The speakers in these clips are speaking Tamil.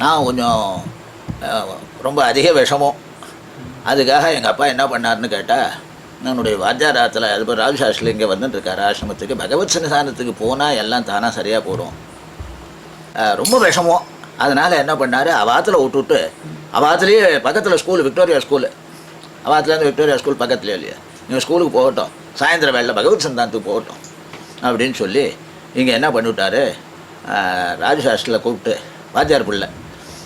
நான் கொஞ்சம் ரொம்ப அதிக விஷமம். அதுக்காக எங்கள் அப்பா என்ன பண்ணார்னு கேட்டால், என்னுடைய வாத்தியாராத்தில் அது பேர் ராஜசாஸ்திரி இங்கே வந்துட்டுருக்கார் ஆசிரமத்துக்கு. பகவத் சன்னிதானத்துக்கு போனால் எல்லாம் தானாக சரியாக போடும். ரொம்ப விஷமம். அதனால் என்ன பண்ணார், அவாத்தில் விட்டுவிட்டு அவாத்துலேயே பக்கத்தில் ஸ்கூல் விக்டோரியா ஸ்கூலு, அவாத்துலேருந்து விக்டோரியா ஸ்கூல் பக்கத்துலேயே இல்லையா, நீங்கள் ஸ்கூலுக்கு போகட்டும், சாயந்தரம் வேலை பகவத் சன்னிதானத்துக்கு போகட்டும் அப்படின்னு சொல்லி இங்கே என்ன பண்ணிவிட்டார், ராஜசாஸ்திரியில் கூப்பிட்டு, வாத்தியார் பிள்ளை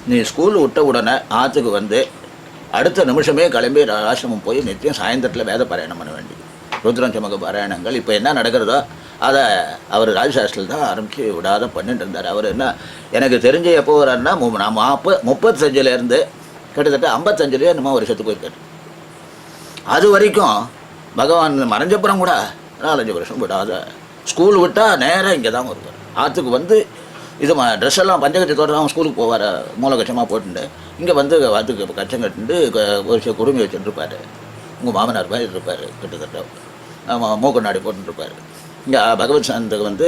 நீ ஸ்கூல் விட்ட உடனே ஆற்றுக்கு வந்து அடுத்த நிமிஷமே கிளம்பி ஆசிரமம் போய் நித்தியம் சாயந்தரத்தில் வேத பாராயணம் பண்ண வேண்டியது, ருத்ரம் சமக பாராயணங்கள். இப்போ என்ன நடக்கிறதோ அதை அவர் ராஜசாஸ்திரியில் தான் ஆரம்பித்து விடாத பண்ணிட்டு இருந்தார். அவர் என்ன எனக்கு தெரிஞ்ச எப்போ வர்றாருன்னா, நான் 35லேருந்து கிட்டத்தட்ட 55லேயே என்னமோ ஒரு செத்து போயிருக்காரு. அது வரைக்கும் பகவான் மறைஞ்சப்புறம் கூட 4-5 வருஷம் விடாத ஸ்கூல் விட்டால் நேராக இங்கே தான் வருவார். ஆற்றுக்கு வந்து இது ட்ரெஸ் எல்லாம் பஞ்சகட்சத்தோடு தான் ஸ்கூலுக்கு போவார், மூலகட்சமாக போட்டுட்டு இங்கே வந்து வாத்துக்கு கச்சம் கட்டுண்டு ஒரு குடுமி வச்சுட்டுருப்பார். உங்கள் மாமனார் மாதிரி இருப்பார், கிட்டத்தட்ட மூக்கண்ணாடி போட்டுருப்பார். இங்கே பகவத் சாந்தத்துக்கு வந்து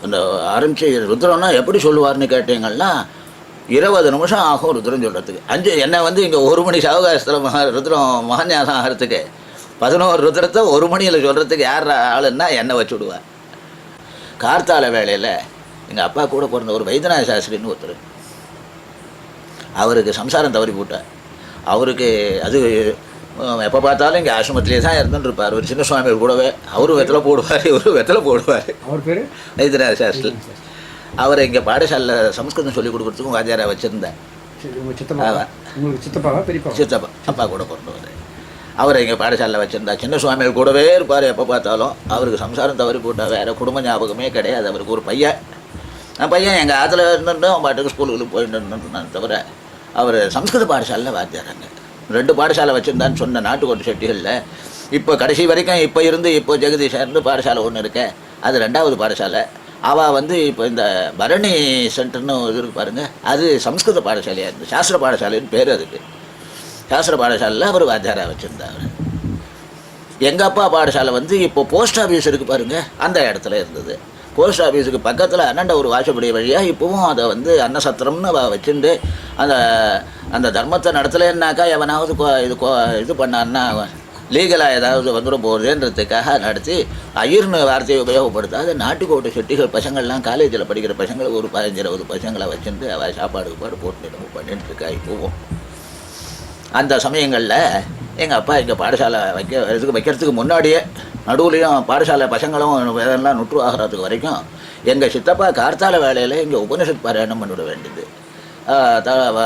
அந்த ஆரம்பித்து ருத்ரம்னா எப்படி சொல்லுவார்னு கேட்டீங்கன்னா 20 நிமிஷம் ஆகும் ருத்ரம் சொல்கிறதுக்கு. என்னை வந்து இங்கே 1 மணி சாவகாசத்தில் ருத்ரம் மகான்யாசம் ஆகிறதுக்கு 11 ருத்ரத்தை 1 மணியில் சொல்கிறதுக்கு யார் ஆளுன்னா என்னை வச்சு விடுவார். கார்த்தால வேளையில் எங்கள் அப்பா கூட பிறந்த ஒரு வைத்தியநாத சாஸ்திரின்னு ஒருத்தர், அவருக்கு சம்சாரம் தவறி போட்டார். அவருக்கு அது எப்போ பார்த்தாலும் இங்கே ஆசிரமத்திலே தான் இருந்துட்டு இருப்பார். ஒரு சின்ன சுவாமிகள் கூடவே அவரும் வெத்தலை போடுவார், இவரும் வெத்தலை போடுவார். அவர் பேர் வைத்தியநாத சாஸ்திரி. அவரை இங்கே பாடசாலையில் சம்ஸ்கிருதம் சொல்லிக் கொடுக்குறதுக்கும் வாத்தியாராக வச்சுருந்தேன். சித்தப்பா அப்பா கூட பிறந்தவர். அவரை இங்கே பாடசாலையில் வச்சுருந்தா. சின்ன சுவாமிகள் கூடவே இருப்பார் எப்போ பார்த்தாலும். அவருக்கு சம்சாரம் தவறி போட்டால் வேறு குடும்ப ஞாபகமே கிடையாது. அவருக்கு ஒரு பையன் எங்கள் ஆற்றுல இருந்துட்டு அவன் பாட்டுக்கு ஸ்கூலுக்கு போயிட்டு இருந்தான். தவிர அவர் சம்ஸ்கிருத பாடசாலையில் வாத்தியாராங்க. 2 பாடசாலை வச்சுருந்தான்னு சொன்ன நாட்டுக்கோட்டை செட்டிகளில். இப்போ கடைசி வரைக்கும் இப்போ ஜெகதீஷர்னு பாடசாலை ஒன்று இருக்கேன், அது 2வது பாடசாலை. அவள் வந்து இப்போ இந்த பரணி சென்டர்னு இது இருக்கு பாருங்கள், அது சம்ஸ்கிருத பாடசாலையாக இருக்குது, சாஸ்திர பாடசாலைன்னு பேர் அதுக்கு. சாஸ்திர பாடசாலையில் அவர் வாத்தியாராக வச்சுருந்தார். எங்கள் அப்பா பாடசாலை வந்து இப்போ போஸ்ட் ஆஃபீஸ் இருக்குது பாருங்கள், அந்த இடத்துல இருந்தது. போஸ்ட் ஆஃபீஸுக்கு பக்கத்தில் அண்ணண்ட ஒரு வாசப்படி வழியாக இப்போவும் அதை வந்து அன்னசத்திரம்னு வச்சுட்டு அந்த தர்மத்தை நடத்தலைன்னாக்கா எவனாவது இது பண்ணான்னா லீகலாக ஏதாவது வந்துட போகுதுன்றதுக்காக நடத்தி ஐயர்னு வார்த்தையை உபயோகப்படுத்தாது நாட்டுக்கோட்டை செட்டிகள் பசங்கள்லாம் காலேஜில் படிக்கிற பசங்களை ஒரு 15-20 பசங்களை வச்சுட்டு அவள் சாப்பாடு போட்டு பண்ணிட்டு இருக்கா. இப்போவும் அந்த சமயங்களில் எங்கள் அப்பா இங்கே பாடசாலை வைக்கிறதுக்கு முன்னாடியே நடுவுலையும் பாடசாலை பசங்களும் இதெல்லாம் நுற்று ஆகிறதுக்கு வரைக்கும் எங்கள் சித்தப்பா கார்த்தால வேலையில் இங்கே உபனிஷத் பாராயணம் பண்ணிவிட வேண்டியது.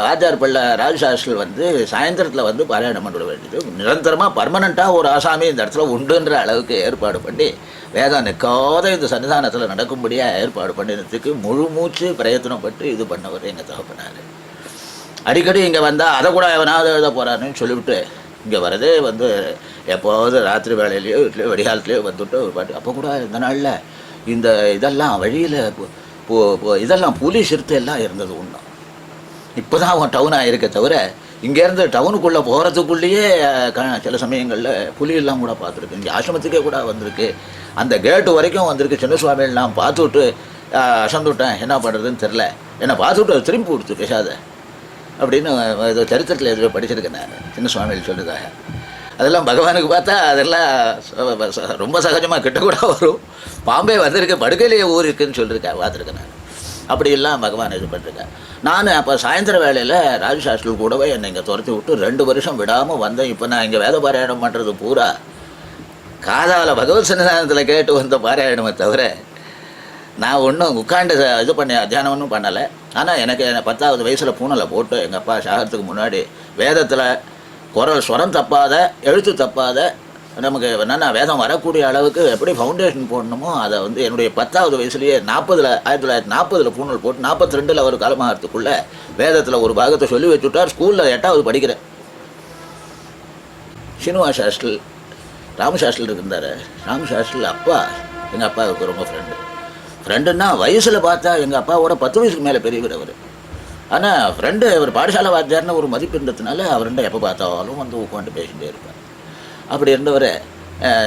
ஆச்சார் பிள்ளை ராஜசாஸ்திரி வந்து சாயந்தரத்தில் வந்து பாராயணம் பண்ணிவிட வேண்டியது. நிரந்தரமாக பர்மனெண்ட்டாக ஒரு ஆசாமி இந்த இடத்துல உண்டுன்ற அளவுக்கு ஏற்பாடு பண்ணி வேதம் நிற்காத இந்த சன்னிதானத்தில் நடக்கும்படியாக ஏற்பாடு பண்ணினதுக்கு முழு மூச்சு பிரயத்தனப்பட்டு இது பண்ணவர் எங்கள் தகப்பனார். அடிக்கடி இங்கே வந்தால் அதை கூட எவனாவது எழுத போகிறாருன்னு சொல்லிவிட்டு இங்கே வரதே வந்து எப்போவது ராத்திரி வேலையிலையோ வீட்லையோ வெடிகாலத்துலேயோ வந்துவிட்டு ஒரு பாட்டு. அப்போ கூட இந்த நாளில் இந்த இதெல்லாம் வழியில் இதெல்லாம் புலி சிறுத்தை எல்லாம் இருந்தது ஒன்றும். இப்போ தான் அவன் டவுனாக இருக்க தவிர இங்கேருந்து டவுனுக்குள்ளே போகிறதுக்குள்ளேயே சில சமயங்களில் புலியெல்லாம் கூட பார்த்துருக்கு. இங்கே ஆசிரமத்துக்கே கூட வந்திருக்கு, அந்த கேட்டு வரைக்கும் வந்திருக்கு. சின்ன சுவாமியெல்லாம் பார்த்துவிட்டு அசந்துவிட்டேன், என்ன பண்ணுறதுன்னு தெரில, என்னை பார்த்துவிட்டு திரும்பி கொடுத்து பேசாத அப்படின்னு ஏதோ சரித்திரத்தில் எதுவும் படிச்சிருக்கேன் நான், சின்ன சுவாமிகள் சொல்லுதாக. அதெல்லாம் பகவானுக்கு பார்த்தா அதெல்லாம் ரொம்ப சகஜமாக கிட்ட கூட வரும். பாம்பே வந்திருக்கு, படுக்கையிலேயே ஊர் இருக்குதுன்னு சொல்லியிருக்கேன், பார்த்துருக்கேன் நான். அப்படியெல்லாம் பகவான் இது பண்ணிருக்கேன். நான் அப்போ சாயந்தர வேலையில் ராஜசாஸ்திரி கூடவே என்னை இங்கே துரத்தி விட்டு 2 வருஷம் விடாமல் வந்தேன். இப்போ நான் இங்கே வேத பாராயணம் பண்ணுறது பூரா காதால் பகவத் சன்னிதானத்தில் கேட்டு வந்த பாராயணமே தவிர நான் ஒன்றும் உட்காண்டு இது பண்ணி தியானம் ஒன்றும் பண்ணலை. ஆனால் எனக்கு 10வது வயசில் பூனலை போட்டு எங்கள் அப்பா சாகிறதுக்கு முன்னாடி வேதத்தில் குரல் ஸ்வரம் தப்பாத எழுத்து தப்பாத நமக்கு என்னென்னா வேதம் வரக்கூடிய அளவுக்கு எப்படி ஃபவுண்டேஷன் போடணுமோ அதை வந்து என்னுடைய 10வது வயசுலேயே 1940 பூனல் போட்டு 42 ஒரு காலமாகறதுக்குள்ளே வேதத்தில் ஒரு பாகத்தை சொல்லி வச்சுட்டார். ஸ்கூலில் 8வது படிக்கிறேன். சீனிவாசாஸ்திரி ராமசாஸ்திரி இருந்தார். ராமசாஸ்திரியில் அப்பா எங்கள் அப்பாவுக்கு ரொம்ப ஃப்ரெண்டுன்னா வயசில் பார்த்தா எங்கள் அப்பாவோட 10 வயசுக்கு மேலே பெரியவர் அவர். ஆனால் ஃப்ரெண்டு அவர் பாடசாலை வாத்தியார்னு ஒரு மதிப்பு இருந்ததுனால அவர்கிட்ட எப்போ பார்த்தாலும் வந்து உட்காந்து பேசிகிட்டே இருப்பார். அப்படி இருந்தவர்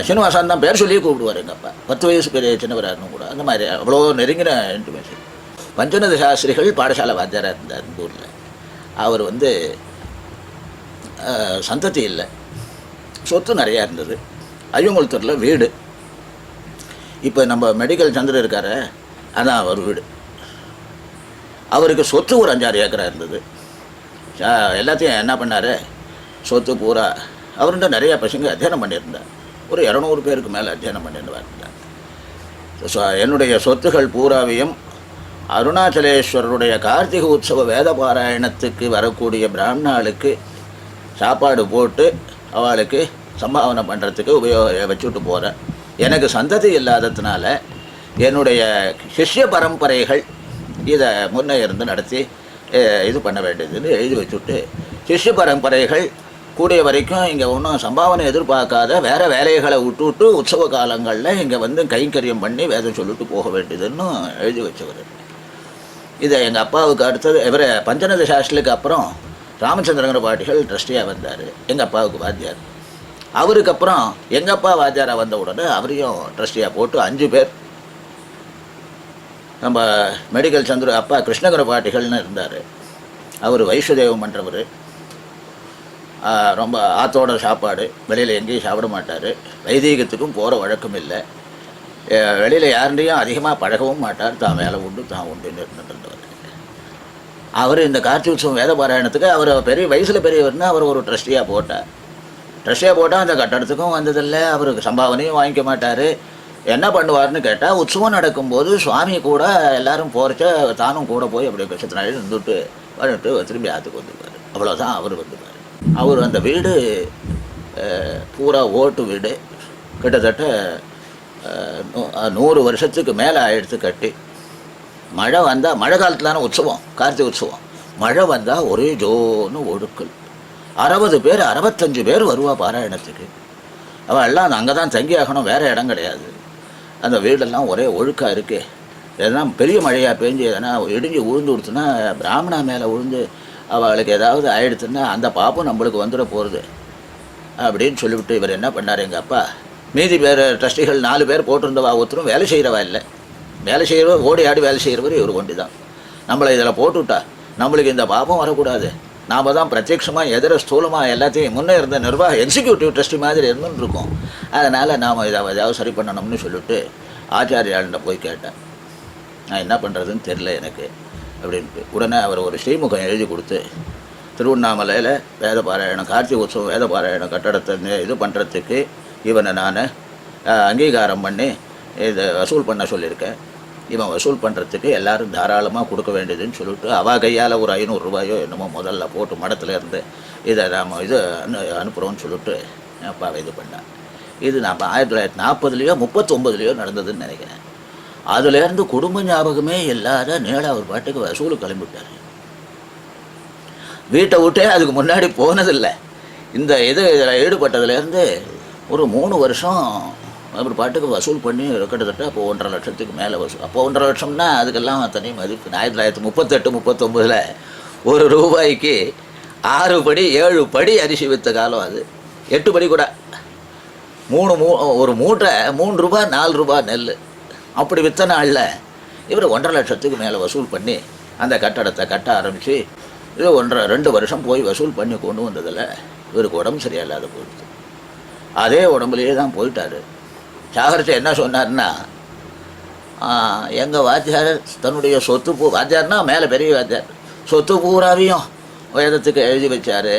சீனிவாசன் தான் பேர் சொல்லியே கூப்பிடுவார் எங்கள் அப்பா. 10 வயசு பெரிய சின்னவராக கூட அந்த மாதிரி அவ்வளோ நெருங்கின இன்டிமேஷன். பஞ்சநத சாஸ்திரிகள் பாடசாலை வாத்தியாராக இருந்தார் இந்த ஊரில். அவர் சந்ததி இல்லை, சொத்து நிறையா இருந்தது. ஐயங்குளத்தூரில் வீடு, இப்போ நம்ம மெடிக்கல் சந்திரன் இருக்கார், அதான் அவர் வீடு. அவருக்கு சொத்து ஒரு 5-6 ஏக்கரா இருந்தது. எல்லாத்தையும் என்ன பண்ணார், சொத்து பூரா அவர்கிட்ட நிறையா பசங்க அத்தியனம் பண்ணியிருந்தார். ஒரு 200 பேருக்கு மேலே அத்தியனம் பண்ணியிருந்தார். என்னுடைய சொத்துகள் பூராவையும் அருணாச்சலேஸ்வரருடைய கார்த்திகை உற்சவ வேத பாராயணத்துக்கு வரக்கூடிய பிராமணாளுக்கு சாப்பாடு போட்டு அவளுக்கு சம்பாவனை பண்ணுறதுக்கு வச்சுட்டு போகிறேன். எனக்கு சந்ததி இல்லாததுனால என்னுடைய சிஷ்ய பரம்பரைகள் இதை முன்னே இருந்து நடத்தி இது பண்ண வேண்டியதுன்னு எழுதி வச்சுட்டு, சிஷ்ய பரம்பரைகள் கூடிய வரைக்கும் இங்கே ஒன்றும் சம்பாவனை எதிர்பார்க்காத வேறு வேலைகளை விட்டுவிட்டு உற்சவ காலங்களில் இங்கே கைங்கரியம் பண்ணி வேதம் சொல்லிட்டு போக வேண்டியதுன்னு எழுதி வச்சவர். இதை எங்கள் அப்பாவுக்கு அடுத்தது இவரை பஞ்சநத சாஸ்திரிக்கு அப்புறம் ராமச்சந்திரங்கிற பாட்டிகள் ட்ரஸ்டியாக வந்தார், எங்கள் அப்பாவுக்கு வாத்தியார். அவருக்கு அப்புறம் எங்கள் அப்பா வாத்தியாராக வந்த உடனே அவரையும் ட்ரஸ்டியாக போட்டு 5 பேர். நம்ம மெடிக்கல் சந்திர அப்பா கிருஷ்ணகிர பாட்டிகள்னு இருந்தார். அவர் வைஷ்ணதேவம் பண்ணுறவர். ரொம்ப ஆத்தோட சாப்பாடு, வெளியில் எங்கேயும் சாப்பிட மாட்டார். வைதீகத்துக்கும் போகிற வழக்கம் இல்லை. வெளியில் யாருடையும் அதிகமாக பழகவும் மாட்டார். தான் வேலை உண்டு தான் உண்டுன்னு இருந்துருந்தவர். அவர் இந்த கார்த்திகை உற்சவம் வேத பாராயணத்துக்கு அவர் பெரிய வயசில் பெரியவர்னு அவர் ஒரு ட்ரஸ்டியாக போட்டார். ட்ரஸ்டியாக போட்டால் அந்த கட்டடத்துக்கும் வந்ததில்லை, அவருக்கு சம்பாவனையும் வாங்கிக்க மாட்டார். என்ன பண்ணுவார்னு கேட்டால், உற்சவம் நடக்கும்போது சுவாமி கூட எல்லோரும் போகிறச்ச தானும் கூட போய் அப்படி கஷ்டத்து நாள் இருந்துட்டு வந்துட்டு திரும்பி ஆற்றுக்கு வந்துப்பார். அவ்வளோதான் அவர் வந்துப்பார். அவர் அந்த வீடு பூரா ஓட்டு வீடு, கிட்டத்தட்ட 100 வருஷத்துக்கு மேலே ஆயிடுத்து கட்டி. மழை வந்தால், மழை காலத்திலான உற்சவம் கார்த்திகை உற்சவம், மழை வந்தால் ஒரே ஜோன்னு ஒழுக்கல். 60 பேர் 65 பேர் வருவா பாராயணத்துக்கு. அவள் எல்லாம் அங்கே தான் தங்கி ஆகணும், வேறு இடம் கிடையாது. அந்த வீடெல்லாம் ஒரே ஒழுக்காக இருக்குது. எதனா பெரிய மழையாக பெஞ்சு எதனா இடிஞ்சு உழுந்து கொடுத்துன்னா பிராமணா மேலே விழுந்து அவளுக்கு ஏதாவது ஆயிடுத்துன்னா அந்த பாப்பம் நம்மளுக்கு வந்துட போகிறது அப்படின்னு சொல்லிவிட்டு இவர் என்ன பண்ணார், எங்கள் அப்பா மீதி பேர் ட்ரஸ்டிகள் 4 பேர் போட்டிருந்தவா ஒருத்தரும் வேலை செய்கிறவா இல்லை. வேலை செய்கிறவர் ஓடி ஆடி வேலை செய்கிறவர் இவர் கொண்டு தான். நம்மளை இதில் போட்டுவிட்டா நம்மளுக்கு இந்த பாப்பம் வரக்கூடாது. நாம் தான் பிரத்யட்சமாக எதிர ஸ்தூலமாக எல்லாத்தையும் முன்னே இருந்த நிர்வாக எக்ஸிக்யூட்டிவ் ட்ரஸ்டி மாதிரி இருந்துன்னு இருக்கோம். அதனால் நாம் இதை ஏதாவது சரி பண்ணணும்னு சொல்லிவிட்டு ஆச்சாரியாள்கிட்ட போய் கேட்டேன். நான் என்ன பண்ணுறதுன்னு தெரில எனக்கு அப்படின்ட்டு. உடனே அவர் ஒரு ஸ்ரீமுகம் எழுதி கொடுத்து, திருவண்ணாமலையில் வேத பாராயணம் கார்த்திகை உற்சவம் வேத பாராயணம் கட்டடத்தை இது பண்ணுறதுக்கு இவனை நான் அங்கீகாரம் பண்ணி இதை வசூல் பண்ண சொல்லியிருக்கேன். இவன் வசூல் பண்ணுறதுக்கு எல்லோரும் தாராளமாக கொடுக்க வேண்டியதுன்னு சொல்லிவிட்டு அவள் கையால் ஒரு 500 ரூபாயோ என்னமோ முதல்ல போட்டு மடத்தில் இருந்து இதை நாம் இது அனுப்புகிறோன்னு சொல்லிவிட்டு அப்பாவை இது பண்ணேன். இது நான் 1940லையோ 39லையோ நடந்ததுன்னு நினைக்கிறேன். அதுலேருந்து குடும்ப ஞாபகமே இல்லாத நேரா அவர் பாட்டுக்கு வசூல் கிளம்பிவிட்டார். வீட்டை விட்டே அதுக்கு முன்னாடி போனதில்லை. இந்த இதில் ஈடுபட்டதுலேருந்து ஒரு 3 வருஷம் அவர் பாட்டுக்கு வசூல் பண்ணி கிட்டத்தட்ட அப்போ 1.5 லட்சத்துக்கு மேலே வசூல். அப்போ 1.5 லட்சம்னா அதுக்கெல்லாம் தனி மதிப்பு. 1938-39 1 ரூபாய்க்கு 6 படி 7 படி அரிசி விற்ற காலம் அது. 8 படி கூட ஒரு மூட்டை 3 ரூபா 4 ரூபா நெல் அப்படி விற்ற நாளில் இவர் 1.5 லட்சத்துக்கு மேலே வசூல் பண்ணி அந்த கட்டடத்தை கட்ட ஆரம்பித்து இது 1.5-2 வருஷம் போய் வசூல் பண்ணி கொண்டு வந்ததில் இவருக்கு உடம்பு சரியில்லாத போயிடுது. அதே உடம்புலையே தான் போயிட்டார். சாகரத்தை என்ன சொன்னார்னா, எங்கள் வாத்தியார் தன்னுடைய சொத்து வாத்தியார்னா மேலே பெரிய வாத்தியார் சொத்து பூராவையும் வேதத்துக்கு எழுதி வச்சார்.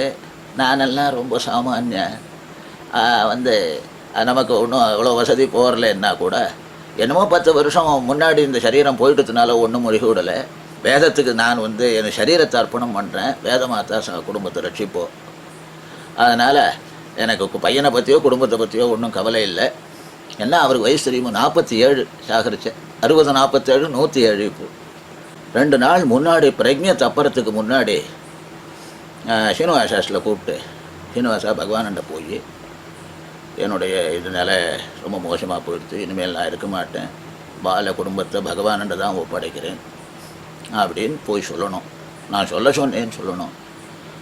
நானெல்லாம் ரொம்ப சாமானியன், நமக்கு ஒன்றும் அவ்வளோ வசதி போகலைன்னா கூட என்னமோ 10 வருஷம் முன்னாடி இந்த சரீரம் போயிட்டதுனால ஒன்றும் முழுகி விடலை. வேதத்துக்கு நான் என் சரீரத்தை அர்ப்பணம் பண்ணுறேன், வேதமாத்தா குடும்பத்தை ரட்சிப்போம். அதனால் எனக்கு பையனை பற்றியோ குடும்பத்தை பற்றியோ ஒன்றும் கவலை இல்லை. ஏன்னா அவருக்கு வயசு தெரியுமா, 47 சாகரிச்சேன். 60, 47, 107 இப்போ. 2 நாள் முன்னாடி பிரக்ஞை தப்புறத்துக்கு முன்னாடி சீனிவாசாஸில் கூப்பிட்டு, சீனிவாசா பகவான்கிட்ட போய் என்னுடைய இதனால் ரொம்ப மோசமாக போயிடுது, இனிமேல் நான் இருக்க மாட்டேன், பால குடும்பத்தை பகவான்கிட்ட தான் ஒப்படைக்கிறேன் அப்படின்னு போய் சொல்லணும். நான் சொன்னேன்னு சொல்லணும்.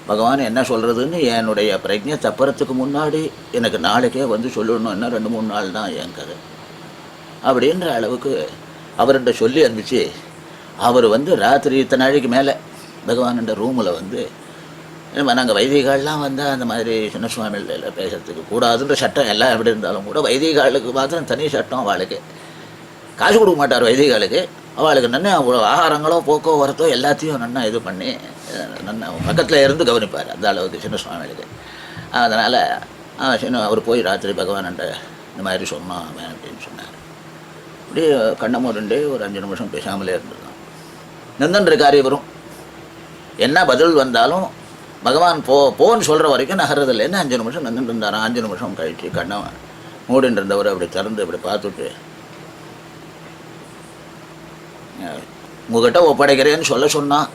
பகவான் என்ன சொல்கிறதுன்னு என்னுடைய பிரஜை தப்புறத்துக்கு முன்னாடி எனக்கு நாளைக்கே சொல்லணும். என்ன 2-3 நாள் தான் என் கதை அப்படின்ற அளவுக்கு அவர்கிட்ட சொல்லி அனுப்பிச்சு அவர் ராத்திரி இத்தனை நாளைக்கு மேலே பகவானோட ரூமில் வந்து நாங்கள் வைதிகாலெலாம் வந்து அந்த மாதிரி சின்ன சுவாமிகள் பேசுறதுக்கு கூடாதுன்ற சட்டம் எல்லாம் எப்படி இருந்தாலும் கூட வைதிகாலுக்கு மாத்திரம் தனி சட்டம். அவளுக்கு காசு கொடுக்க மாட்டார் வைதிகாலுக்கு. அவளுக்கு நன்னா ஆகாரங்களோ போக்குவரத்தோ எல்லாத்தையும் நன்னா இது பண்ணி நன்னா பக்கத்தில் இருந்து கவனிப்பார் அந்த அளவுக்கு சின்ன சுவாமிகளுக்கு. அதனால் அவர் போய் ராத்திரி பகவான்கிட்ட இந்த மாதிரி சொன்னான் அவன் அப்படின்னு சொன்னார். இப்படி கண்ணை மூடிண்டு ஒரு 5 நிமிஷம் பேசாமலே இருந்துருந்தான். நின்றுருக்கார் இவரும். என்ன பதில் வந்தாலும் பகவான் போன்னு சொல்கிற வரைக்கும் நகர்றதில்லைன்னு 5 நிமிஷம் நின்றுட்டு இருந்தாரான். 5 நிமிஷம் கழித்து கண்ணை மூடின்னு இருந்தவர் அப்படி திறந்து இப்படி பார்த்துட்டு, உங்ககிட்ட ஒப்படைக்கிறேன்னு சொல்ல சொன்னான்.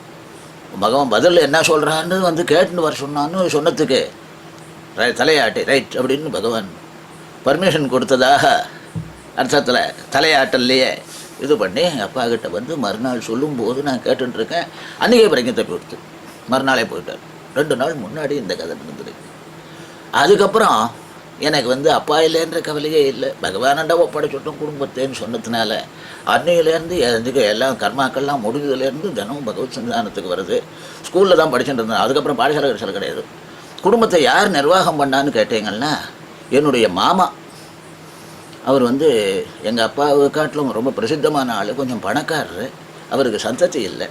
பகவான் பதில் என்ன சொல்கிறான்னு வந்து கேட்டுன்னு வர சொன்னான்னு சொன்னதுக்கு தலையாட்டி ரைட் அப்படின்னு பகவான் பர்மிஷன் கொடுத்ததாக அர்த்தத்தில் தலையாட்டல்லையே இது பண்ணி எங்கள் அப்பா கிட்ட வந்து மறுநாள் சொல்லும்போது நான் கேட்டுருக்கேன். அன்றைக்கே பிறகு தப்பி கொடுத்து மறுநாளே போயிட்டார். 2 நாள் முன்னாடி இந்த கதை நடந்தது. அதுக்கப்புறம் எனக்கு வந்து அப்பா இல்லைன்ற கவலையே இல்லை. பகவானண்ட ஒப்படைச்சுட்டும் குடும்பத்தேன்னு சொன்னதுனால அன்னையிலேருந்து எதுக்கு எல்லாம் கர்மாக்கள்லாம் முடிஞ்சதுலேருந்து தினமும் பகவத் சந்தானத்துக்கு வருது. ஸ்கூலில் தான் படிச்சுட்டு இருந்தேன். அதுக்கப்புறம் பாடசாலை கடைசியில் கிடையாது. குடும்பத்தை யார் நிர்வாகம் பண்ணான்னு கேட்டீங்கன்னா என்னுடைய மாமா. அவர் வந்து எங்கள் அப்பாவை காட்டிலும் ரொம்ப பிரசித்தமான ஆள், கொஞ்சம் பணக்காரர். அவருக்கு சந்ததி இல்லை.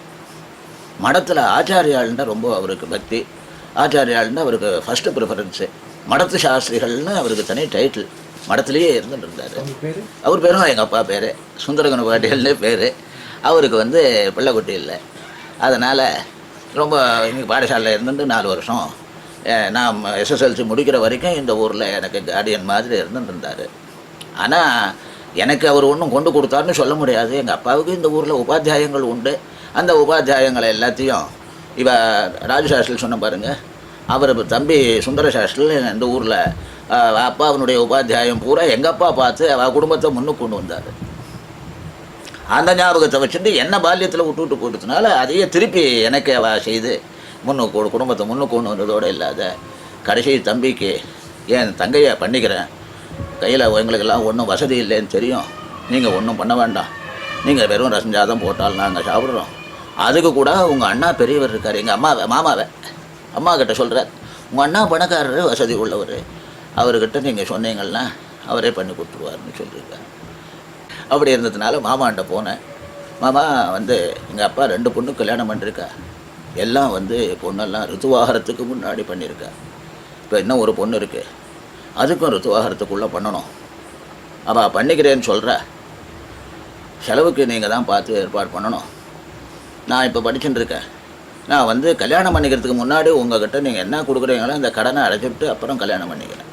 மடத்தில் ஆச்சாரியாள்னா ரொம்ப அவருக்கு பக்தி. ஆச்சாரியாள்னா அவருக்கு ஃபஸ்ட்டு ப்ரிஃபரன்ஸு. மடத்து சாஸ்திரிகள்னு அவருக்கு தனி டைட்டில். மடத்துலேயே இருந்துட்டு இருந்தார். அவர் பேரும் எங்கள் அப்பா பேர் சுந்தரகன பாட்டியல்னு பேர். அவருக்கு வந்து பிள்ளைக்குட்டி இல்லை. அதனால் ரொம்ப இங்கே பாடசாலையில் இருந்துட்டு 4 வருஷம் நான் SSLC முடிக்கிற வரைக்கும் இந்த ஊரில் எனக்கு கார்டியன் மாதிரி இருந்துட்டு இருந்தார். ஆனால் எனக்கு அவர் ஒன்றும் கொண்டு கொடுத்தாருன்னு சொல்ல முடியாது. எங்கள் அப்பாவுக்கு இந்த ஊரில் உபாத்தியாயங்கள் உண்டு. அந்த உபாத்தியாயங்களை எல்லாத்தையும் ராஜு சாஸ்திரி சொன்ன பாருங்கள், அவர் தம்பி சுந்தர சாஸ்திரி இந்த ஊரில் அப்பாவினுடைய உபாத்தியாயம் பூரா எங்கள் அப்பா பார்த்து அவள் குடும்பத்தை முன்னுக்கு கொண்டு வந்தார். அந்த ஞாபகத்தை வச்சுட்டு என்ன பால்யத்தில் விட்டு போட்டதுனால அதையே திருப்பி எனக்கு அவள் செய்து குடும்பத்தை முன்னுக்கு கொண்டு வந்ததோடு இல்லாத கடைசி தம்பிக்கு ஏன் தங்கையை பண்ணிக்கிறேன், கையில் எங்களுக்கெல்லாம் ஒன்றும் வசதி இல்லைன்னு தெரியும், நீங்கள் ஒன்றும் பண்ண வேண்டாம், நீங்கள் வெறும் ரசஞ்சாதம் போட்டாலும் நாங்கள் சாப்பிட்றோம், அதுக்கு கூட உங்கள் அண்ணா பெரியவர் இருக்கார், எங்கள் மாமாவை அம்மா கிட்ட சொல்கிறார், உங்கள் அண்ணா பணக்காரர் வசதி உள்ளவர், அவர்கிட்ட நீங்கள் சொன்னீங்கன்னா அவரே பண்ணி கொடுத்துருவார்னு சொல்லியிருக்கார். அப்படி இருந்ததுனால மாமாண்ட போனேன். மாமா வந்து எங்கள் அப்பா 2 பொண்ணு கல்யாணம் பண்ணியிருக்கா, எல்லாம் வந்து பொண்ணெல்லாம் ரித்துவாகரத்துக்கு முன்னாடி பண்ணியிருக்கா. இப்போ இன்னும் ஒரு பொண்ணு இருக்குது, அதுக்கும் ரித்துவாகரத்துக்குள்ளே பண்ணணும். அவள் பண்ணிக்கிறேன்னு சொல்கிற, செலவுக்கு நீங்கள் தான் பார்த்து ஏற்பாடு பண்ணணும். நான் இப்போ படிச்சுட்டு இருக்கேன், நான் வந்து கல்யாணம் பண்ணிக்கிறதுக்கு முன்னாடி உங்கள்கிட்ட நீங்கள் என்ன கொடுக்குறீங்களோ அந்த கடனை அடைச்சிட்டு அப்புறம் கல்யாணம் பண்ணிக்கிறேன்.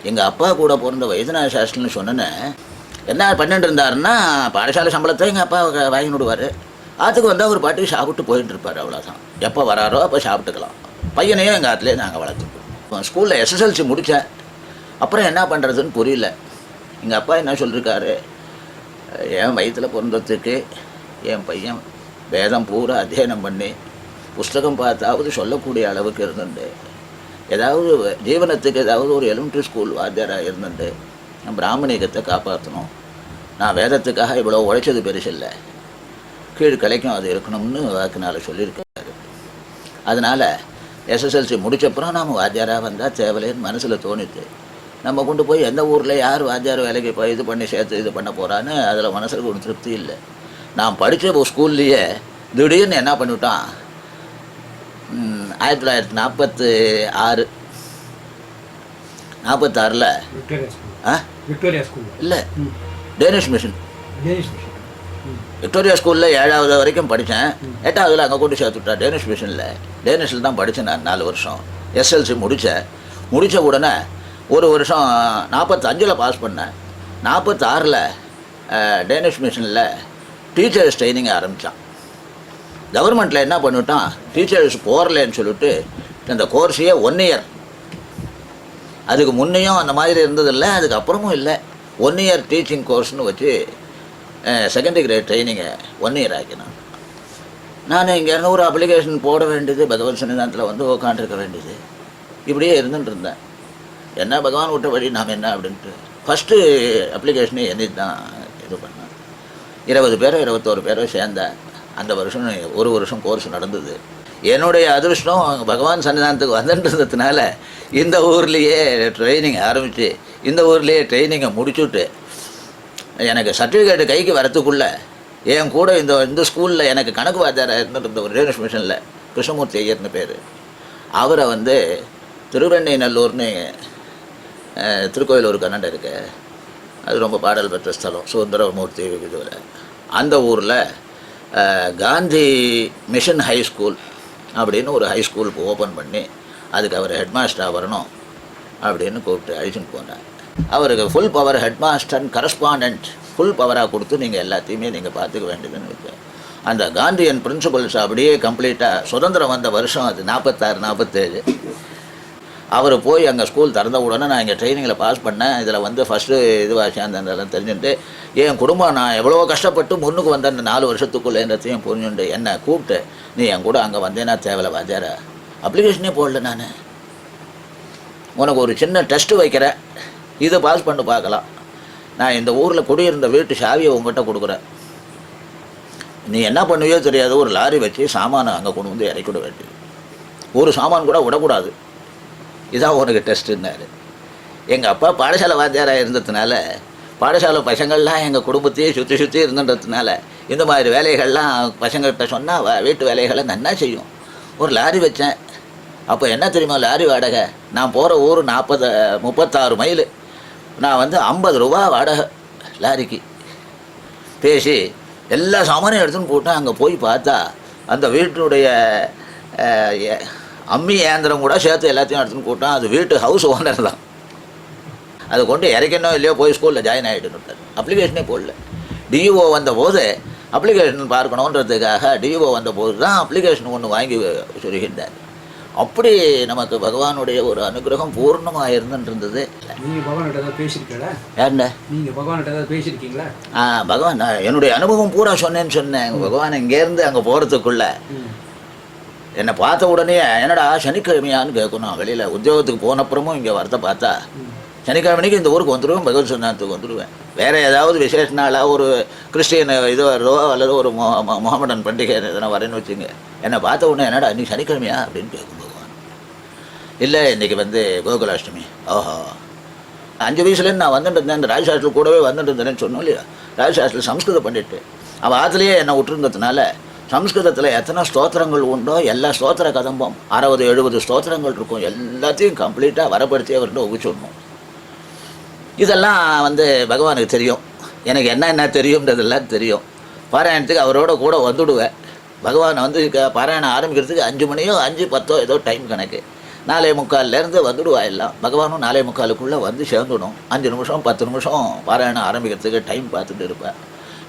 எங்கள் அப்பா கூட பிறந்த வைத்தியநாத சாஸ்திரின்னு சொன்னேன்னு என்ன பண்ணிட்டு இருந்தாருன்னா, பாடசாலை சம்பளத்தை எங்கள் அப்பா வாங்கி விடுவார், ஆற்றுக்கு வந்து அவர் பாட்டி சாப்பிட்டு போயிட்டு இருப்பார், அவ்வளோதான். எப்போ வராரோ அப்போ சாப்பிட்டுக்கலாம். பையனையும் எங்கள் ஆற்றுலேயே நாங்கள் வளர்த்துருக்கோம். ஸ்கூலில் SSLC முடித்தேன். அப்புறம் என்ன பண்ணுறதுன்னு புரியல. எங்கள் அப்பா என்ன சொல்லியிருக்காரு, என் வயிற்றில் பிறந்ததுக்கு என் பையன் வேதம் பூரா அத்தியனம் பண்ணி புஸ்தகம் பார்த்தாவது சொல்லக்கூடிய அளவுக்கு இருந்துட்டு, ஏதாவது ஜீவனத்துக்கு ஏதாவது ஒரு எலிமெண்ட்ரி ஸ்கூல் வாத்தியாராக இருந்துட்டு நான் பிராமணிகத்தை காப்பாற்றணும், நான் வேதத்துக்காக இவ்வளோ உழைச்சது பெருசில்லை, கீழ் கலைக்கும் அது இருக்கணும்னு வாக்குனால் சொல்லியிருக்காரு. அதனால் SSLC முடித்தப்புறம் நாம் வாத்தியாராக வந்தால் தேவலேன்னு மனசில் தோணித்து, நம்ம கொண்டு போய் எந்த ஊரில் யார் வாத்தியார் வேலைக்கு போய் இது பண்ணி சேர்த்து இது பண்ண போகிறான்னு அதில் மனசுக்கு ஒரு திருப்தி இல்லை. நான் படித்த ஸ்கூல்லையே திடீர்னு என்ன பண்ணிவிட்டான், 1946 விக்டோரியா ஸ்கூல் இல்லை, டேனிஷ் மிஷன். விக்டோரியா ஸ்கூலில் 7வது வரைக்கும் படித்தேன். 8வதுல அங்கே கொண்டு சேர்த்துவிட்டா டேனிஷ் மிஷனில். டேனிஷில் தான் படித்தேன் நான் 4 வருஷம். SSLC முடித்த உடனே ஒரு வருஷம் 45 பாஸ் பண்ணேன். 46 டேனிஷ் மிஷனில் டீச்சர்ஸ் ட்ரைனிங் ஆரம்பித்தான். கவர்மெண்ட்டில் என்ன பண்ணிவிட்டான், டீச்சர்ஸ் போகலேன்னு சொல்லிட்டு இந்த கோர்ஸையே 1 இயர், அதுக்கு முன்னையும் அந்த மாதிரி இருந்ததில்லை, அதுக்கப்புறமும் இல்லை, 1 இயர் டீச்சிங் கோர்ஸ்னு வச்சு செகண்டரி கிரேட் ட்ரைனிங்கை 1 இயர் ஆக்கினான். நான் இங்கேருந்து ஒரு அப்ளிகேஷன் போட வேண்டியது, பகவத் சன்னிதானத்தில் வந்து உட்காந்துருக்க வேண்டியது, இப்படியே இருந்துட்டு இருந்தேன். என்ன பகவான் விட்ட வழி நாம் என்ன அப்படின்ட்டு ஃபஸ்ட்டு அப்ளிகேஷனே என்னது தான் இது பண்ணேன். 20 பேரோ 21 பேரோ சேர்ந்தேன். அந்த வருஷம் ஒரு வருஷம் கோர்ஸ் நடந்தது. என்னுடைய அதிர்ஷ்டம் பகவான் சன்னிதானத்துக்கு வந்துன்றதுனால இந்த ஊர்லேயே ட்ரைனிங் ஆரம்பித்து இந்த ஊர்லேயே ட்ரைனிங்கை முடிச்சுட்டு எனக்கு சர்டிஃபிகேட்டு கைக்கு வரத்துக்குள்ளே என் கூட இந்த ஸ்கூலில் எனக்கு கணக்கு வாத்தியாராக இருந்துட்டு ஒரு ரேணுஸ் மிஷனில் கிருஷ்ணமூர்த்தி ஐயர்னு பேர், அவரை வந்து திருவெண்ணைநல்லூர்னு திருக்கோயில் ஒரு கன்னடம் இருக்கு, அது ரொம்ப பாடல் பெற்ற ஸ்தலம், சுந்தரமூர்த்தி இதுவரை. அந்த ஊரில் காந்தி மிஷன் ஹை ஸ்கூல் அப்படின்னு ஒரு ஹை ஸ்கூலுக்கு ஓப்பன் பண்ணி அதுக்கு அவர் ஹெட் மாஸ்டராக வரணும் அப்படின்னு கூப்பிட்டு அழிச்சுட்டு போனார். அவருக்கு full power head master correspondent full பவராக கொடுத்து நீங்கள் எல்லாத்தையுமே நீங்கள் பார்த்துக்க வேண்டியதுன்னு வச்சு அந்த காந்தியன் பிரின்சிபல்ஸ் அப்படியே கம்ப்ளீட்டாக சுதந்திரம் வந்த வருஷம் அது 46 47. அவர் போய் அங்கே ஸ்கூல் திறந்த உடனே நான் இங்கே ட்ரைனிங்கில் பாஸ் பண்ணேன். இதில் வந்து ஃபஸ்ட்டு இதுவாச்சு அந்தெல்லாம் தெரிஞ்சுட்டு என் குடும்பம் நான் எவ்வளோ கஷ்டப்பட்டு முன்னுக்கு வந்த அந்த 4 வருஷத்துக்குள்ளே என்னத்தையும் புரிஞ்சுட்டு என்னை கூப்பிட்டு நீ என் கூட அங்கே வந்தேன்னா தேவையில்ல வாத்தியார, அப்ளிகேஷனே போடல, நான் உனக்கு ஒரு சின்ன டெஸ்ட்டு வைக்கிறேன், இதை பாஸ் பண்ணி பார்க்கலாம், நான் இந்த ஊரில் குடியிருந்த வீட்டு சாவியை உங்கள்கிட்ட கொடுக்குறேன், நீ என்ன பண்ணுவியோ தெரியாது, ஒரு லாரி வச்சு சாமானை அங்கே கொண்டு வந்து இறக்கிவிட வேண்டியது, ஒரு சாமான் கூட விடக்கூடாது, இதான் உனக்கு டெஸ்ட்டுன்னாரு. எங்கள் அப்பா பாடசாலை வாத்தியாராக இருந்ததுனால பாடசாலை பசங்கள்லாம் எங்கள் குடும்பத்தையே சுற்றி இருந்துன்றதுனால இந்த மாதிரி வேலைகள்லாம் பசங்கள்கிட்ட சொன்னால் வீட்டு வேலைகளை நன்னா செய்யும். ஒரு லாரி வச்சேன். அப்போ என்ன தெரியுமா லாரி வாடகை, நான் போகிற ஊர் 36 மைல், நான் வந்து 50 ரூபா வாடகை லாரிக்கு பேசி எல்லா சாமானையும் எடுத்துன்னு போட்டேன். அங்கே போய் பார்த்தா அந்த வீட்டினுடைய அம்மி ஏந்திரம் கூட சேர்த்து எல்லாத்தையும் எடுத்துன்னு போட்டான். அது வீட்டு ஹவுஸ் ஓனர் தான். அதை கொண்டு இறக்கணும் இல்லையோ போய் ஸ்கூலில் ஜாயின் ஆகிட்டுன்னு அப்ளிகேஷனே போடல. டிஇஓ வந்தபோது அப்ளிகேஷன் பார்க்கணுன்றதுக்காக டிஇஓ வந்தபோது தான் அப்ளிகேஷன் ஒன்று வாங்கி சொல்கின்றார். அப்படி நமக்கு பகவானுடைய ஒரு அனுகிரகம் பூர்ணமாக இருந்துருந்தது. நீங்கள் பகவான்கிட்ட ஏதாவது பேசியிருக்கீங்களா? ஏன்டா நீங்கள் பகவான்கிட்ட ஏதாவது பேசியிருக்கீங்களா? பகவான் என்னுடைய அனுபவம் பூரா சொன்னேன். பகவான் இங்கேருந்து அங்கே போகிறதுக்குள்ள என்னை பார்த்த உடனே என்னடா சனிக்கிழமையான்னு கேட்கணும். வெளியில் உத்தியோகத்துக்கு போனப்புறமும் இங்கே வரத பார்த்தா சனிக்கிழமைக்கு இந்த ஊருக்கு வந்துடுவேன், பகவத் சந்தானத்துக்கு வந்துடுவேன். வேறு ஏதாவது விசேஷ நாளாக ஒரு கிறிஸ்டியன் இது வருதோ அல்லது ஒரு முகமடன் பண்டிகை எதனா வரேன்னு வச்சுங்க, என்னை பார்த்த உடனே என்னடா நீ சனிக்கிழமையா அப்படின்னு கேட்கும் பகவான். இல்லை இன்றைக்கி வந்து கோகுலாஷ்டமி. ஓஹோ, 5 வயசுலேருந்து நான் வந்துட்டு இருந்தேன், இந்த ராஜசாஸ்திரத்தில் கூடவே வந்துட்டு இருந்தேன்னு சொன்னோம் இல்லையா. ராஜசாஸ்திரத்தில் சம்ஸ்கிருதம் பண்ணிட்டு அவள் ஆற்றுலேயே என்னை விட்டுருந்ததுனால சம்ஸ்கிருதத்தில் எத்தனை ஸ்தோத்திரங்கள் உண்டோ எல்லா ஸ்தோத்திர கதம்பம் 60-70 ஸ்தோத்திரங்கள் இருக்கும், எல்லாத்தையும் கம்ப்ளீட்டாக வரப்படுத்தி அவர்கிட்ட ஒப்பிச்சுடணும். இதெல்லாம் வந்து பகவானுக்கு தெரியும், எனக்கு என்ன தெரியும்ன்றதெல்லாம் தெரியும். பாராயணத்துக்கு அவரோட கூட வந்துவிடுவேன். பகவானை வந்து பாராயணம் ஆரம்பிக்கிறதுக்கு 5 மணியோ 5:10 ஏதோ டைம் கணக்கு, 4:45 வந்துடுவா எல்லாம். பகவானும் 4:45 வந்து சேர்ந்துடும். 5 நிமிஷம் 10 நிமிஷம் பாராயணம் ஆரம்பிக்கிறதுக்கு டைம் பார்த்துட்டு இருப்பேன்.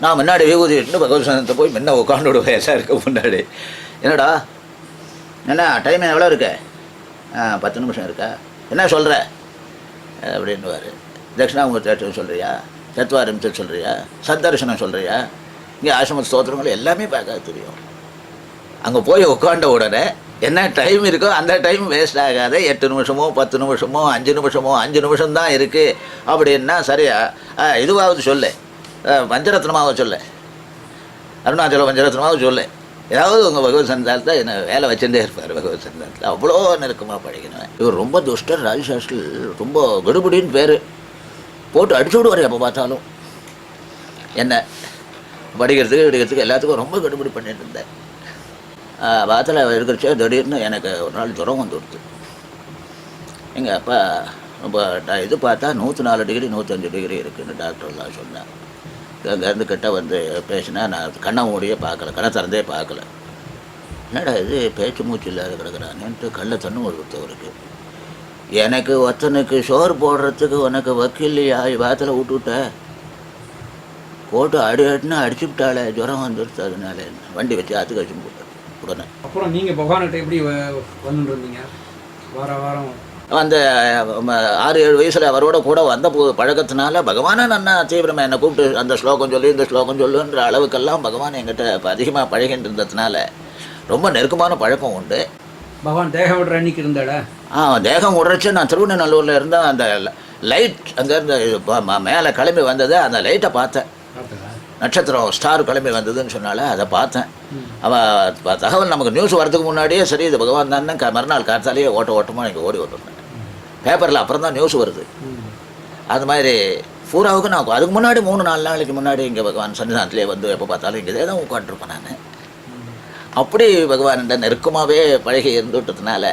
நான் முன்னாடி விபூதி விட்டுட்டு பகவத் சந்தனத்தை போய் முன்ன உட்காந்துடுவேன் எல்லாருக்கும் முன்னாடி. என்னடா என்ன டைம் எவ்வளோ இருக்கு? 10 நிமிஷம் இருக்கா? என்ன சொல்கிற அப்படின்னுவார். தட்சிணாமூர்த்தி சொல்கிறியா, சத்வாரிம்சல் சொல்கிறியா, சத்தர்சனம் சொல்கிறியா, இங்கே ஆசிரம ஸ்தோத்திரங்கள் எல்லாமே பார்க்க தெரியும். அங்கே போய் உட்காண்ட உடனே என்ன டைம் இருக்கோ அந்த டைம் வேஸ்ட் ஆகாத. 8 நிமிஷமோ 10 நிமிஷமோ 5 நிமிஷமோ 5 நிமிஷம்தான் இருக்குது அப்படின்னா சரியா இதுவாவது சொல்லு, பஞ்சரத்னமாவை சொல்ல, அருணாச்சல பஞ்சரத்னமாவை சொல்லு, ஏதாவது உங்கள் பகவத் சந்தானத்தை என்ன வேலை வச்சுட்டே இருப்பார். பகவத் சந்தானத்தில் அவ்வளோ நெருக்கமாக படிக்கணும். இவர் ரொம்ப துஷ்டர். ராஜசாஸ்திரி ரொம்ப கடுபடின்னு பேர் போட்டு அடிச்சு விடுவார். எப்போ பார்த்தாலும் என்ன படிக்கிறதுக்கு எல்லாத்துக்கும் ரொம்ப கடுபடி பண்ணிட்டு இருந்தேன். வாத்தில் இருக்கிறச்சே திடீர்னு எனக்கு ஒரு நாள் ஜுரம் வந்து கொடுத்து. எங்கள் அப்பா ரொம்ப இது பார்த்தா 104 டிகிரி 105 டிகிரி இருக்குதுன்னு டாக்டர்லாம் சொன்னேன். அங்கேருந்து கிட்ட வந்து பேசினா நான் கண்ணை மூடியே பார்க்கல, கண்ணை திறந்தே பார்க்கல. என்னடா இது பேச்சு மூச்சு இல்லாத கிடக்குறானேன்ட்டு கல்லை தண்ணு ஒரு கொடுத்தவருக்கு. எனக்கு ஒருத்தனுக்கு சோறு போடுறதுக்கு உனக்கு வக்கீல்லையா வாத்தில் விட்டுவிட்ட போட்டு அடின்னு அடிச்சு விட்டாலே ஜுரம் வந்துடுச்சு. அதனால வண்டி வச்சு ஆற்றுக்கு வச்சு போட்டேன் உடனே. அப்புறம் நீங்கள் பகவான்கிட்ட எப்படி வந்துட்டு இருந்தீங்க? வாரம் அந்த 6-7 வயசில் அவரோட கூட வந்த பழக்கத்தினால பகவானை நன்னா தீவிரமாக என்னை கூப்பிட்டு அந்த ஸ்லோகம் சொல்லி இந்த ஸ்லோகம் சொல்லுன்ற அளவுக்கெல்லாம் பகவான் என்கிட்ட அதிகமாக பழகிட்டு இருந்ததுனால ரொம்ப நெருக்கமான பழக்கம் உண்டு. பகவான் தேகம் விடுற அன்னைக்கு இருந்தாடா? தேகம் விடுறச்சு நான் திருவண்ணூரில் இருந்தால் அந்த லைட் அங்கேருந்து மேலே கிளம்பி வந்தது, அந்த லைட்டை பார்த்தேன். நட்சத்திரம் ஸ்டார் கிளம்பி வந்ததுன்னு சொன்னால அதை பார்த்தேன். அவள் தகவல் நமக்கு நியூஸ் வரதுக்கு முன்னாடியே சரி இது பகவான் தான் மறுநாள் காத்தாலேயே ஓட்டமாக எனக்கு ஓடி வந்துருந்தேன். பேப்பரில் அப்புறம் தான் நியூஸ் வருது. அது மாதிரி பூராவுக்கு நான் அதுக்கு முன்னாடி 3-4 நாளைக்கு முன்னாடி இங்கே பகவான் சன்னிதானத்திலே வந்து எப்போ பார்த்தாலும் இங்கே தான் உட்காந்துருப்பேன். நான் அப்படி பகவான்கிட்ட நெருக்கமாகவே பழகி இருந்துட்டதுனால